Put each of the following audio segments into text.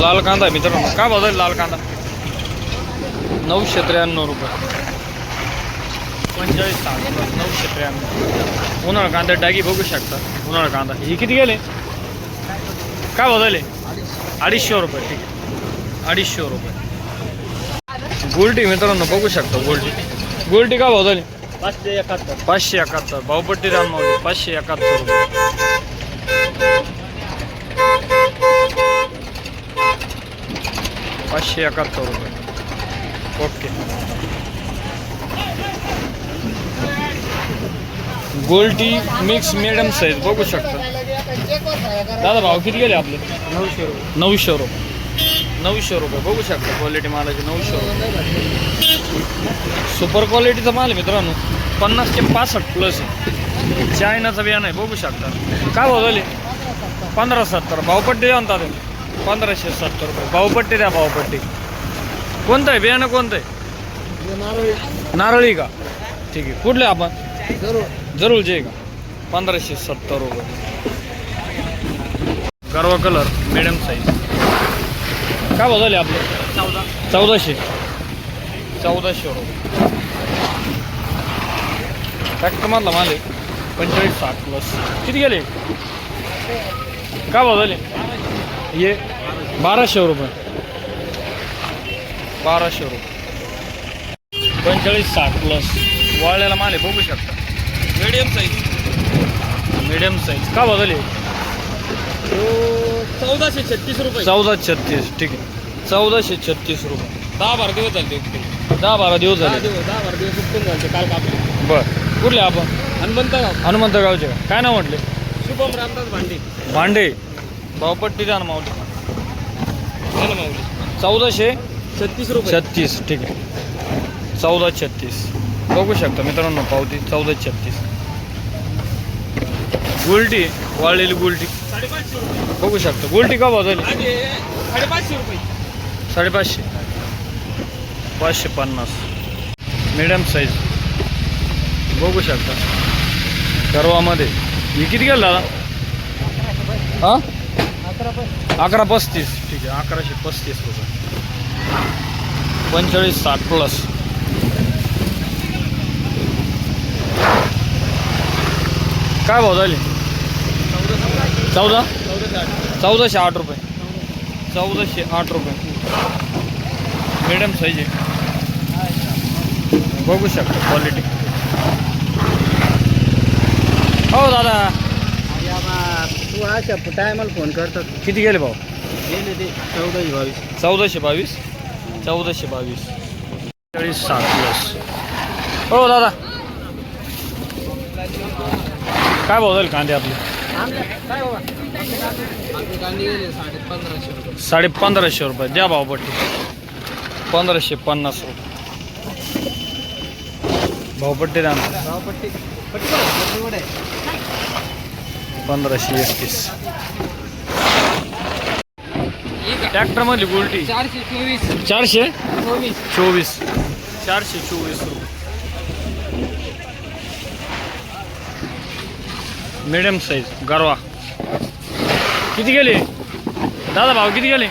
लाल कांदा मित्रांनो, काय भाव जाईल लाल कांदा? 993 रुपये, 45 993. उन्हाळा कांदा डागी बघू शकता. उन्हाळा कांदा हे किती गेले? काय भाव झाले? 250 रुपये. ठीक आहे, 250 रुपये. गोल्टी मित्रांनो बघू शकता. गोल्टी काय भाव झाली? 571. 571. भावपट्टी रानमावली 571 रुपये. ₹571. ओके. गोल्टी मिक्स मिडियम साईज बघू शकता. दादा भाव किती गेले आपले? 900 रुपये. 900 रुपये. 900 रुपये बघू शकता. क्वालिटी मालाची 900 रुपये. सुपर क्वालिटीचा माल आहे मित्रांनो. 50 ते 65 प्लस आहे. चायनाचा बियाणं आहे बघू शकता. काय भाव झाले? 1570. भावपट्टी द्या म्हणतात 1570 रुपये. भावपट्टी द्या. भावपट्टी कोणतं आहे बियाणं? कोणतं आहे? नारळी का? ठीक आहे. कुठले आपण? जरूर जे का? 1570 रुपये. गरवा कलर मिडियम साईज. काय भाव झाले आपले? 1400. 1400 रुपये. फॅक्टरमधला माल आहे. 45-60 प्लस. किती गेले? काय भाव झाले? ये 1200 रुपये. 1200 रुपये. 45-60 प्लस. वाळलेला माल आहे बघू शकता. Medium size. काय भाव झाले? 1436 रुपये. 1436. ठीक आहे. 1436 रुपये. 10-12 दिवस झाले. 10-12 दिवस झाले. 10-12 दिवस उत्पन्न झाले काल कापले. बरं. कुठले आपण? हनुमंतगावचे का? काय नाव म्हटले? शुभम रामदास भांडे. भावपट्टी द्या ना माऊली. 1436 रुपये. ठीक आहे. 1436 बघू शकता मित्रांनो. पावती 1436. गुलटी वाळलेली गुलटी 550 बघू शकता. गुलटी का भाव झाली? 550 रुपये. 550. 550. मिडियम साईज बघू शकता. सर्वामध्ये हे किती गेलं दादा? हां 1135. ठीक आहे. 1135 रुपये. 45-60 प्लस. काय भाव झाले? 1408 रुपये. 1408 रुपये. मिडियम साईज आहे बघू शकता. क्वालिटी. हो दादा तू अशा टायमाला फोन करतात. किती गेले भाऊ? गेले ते 1422. 1422. 1422. 40-60 प्लस. हो दादा काय भाव झाले कांदे आपले? काय बाबा आपले कांदे गेले 1550 रुपये. 1550 रुपये. द्या भावपट्टी. 1550 रुपये. भावपट्टी द्या ना. गावपट्टी 1531. ट्रॅक्टरमधली गुलटी 424. 424. 424 रुपये. मिडियम साईज गरवा. किती गेले दादा भाव? किती गेले?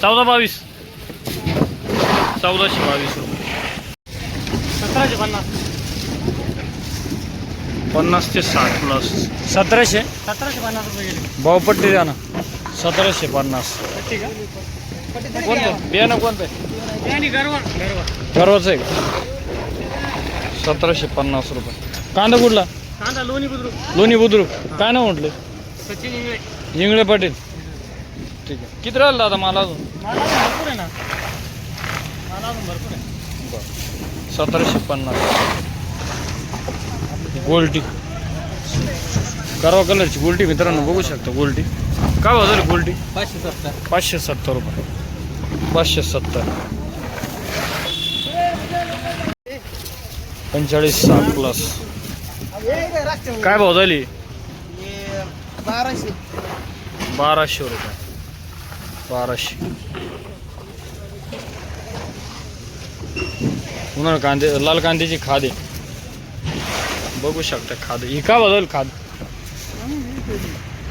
1422. 1422 रुपये. 1750. 50 ते 60 प्लस. 1750 रुपये गेले. भावपट्टी द्या ना. 1750. ठीक आहे. कोणतं बियाणं? कोणतं आहे? आणि गरवा गरवाचं आहे का? 1750 रुपये. कांदा कुठला? कांदा लोणी बुद्रुक. काय नाव म्हटलं? सचिन इंगळे. इंगळे पाटील. ठीक आहे. किती राहिलं दादा मला अजून? भरपूर आहे ना. भरपूर आहे. 1750. गोल्टी गरवा कलरची गोल्टी मित्रांनो बघू शकता. गोल्टी काय भाव झाली? गोल्टी 570. 570 रुपये. 570. 45-60 प्लस. काय भाव झाली? 1200. 1200 रुपये. 1200. उन्हाळा कांदे लाल कांद्याची खाद आहे बघू शकता. खाद ही का बदल खाद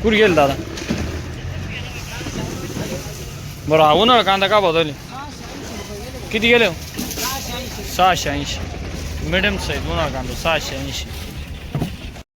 कुठे गेल दादा? बरं हा उन्हाळा कांदा का भाव झाले किती गेले हो? 680 मिडियम साईज उन्हाळा कांदा 680.